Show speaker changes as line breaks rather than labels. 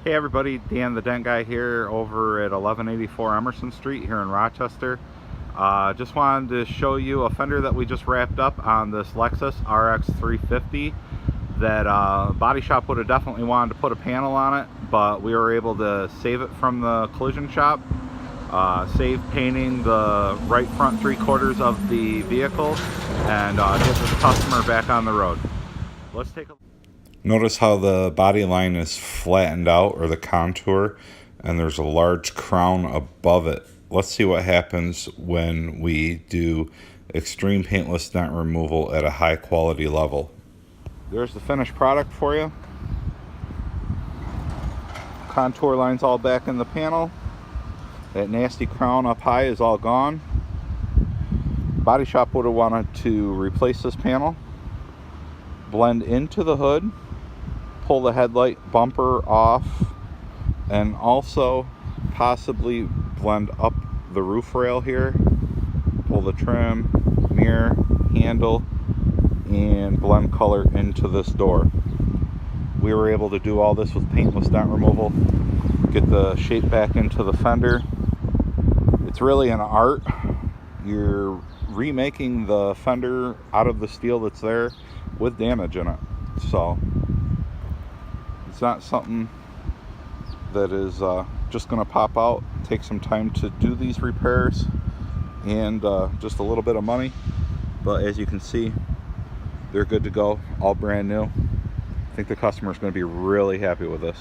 Hey everybody, Dan the Dent Guy here over at 1184 Emerson Street here in Rochester. Just wanted to show you a fender that we just wrapped up on this Lexus RX 350 that body shop would have definitely wanted to put a panel on it, but we were able to save it from the collision shop, save painting the right front 3/4 of the vehicle, and get this customer back on the road. Let's take a look. Notice how the body line is flattened out, or the contour, and there's a large crown above it. Let's see what happens when we do extreme paintless dent removal at a high quality level. There's the finished product for you. Contour line's all back in the panel. That nasty crown up high is all gone. Body shop would have wanted to replace this panel, blend into the hood, pull the headlight bumper off, and also possibly blend up the roof rail here, pull the trim, mirror, handle, and blend color into this door. We were able to do all this with paintless dent removal, get the shape back into the fender. It's really an art. You're remaking the fender out of the steel that's there with damage in it, so it's not something that is just going to pop out. Take some time to do these repairs and just a little bit of money, but as you can see, they're good to go, all brand new. I think the customer is going to be really happy with this.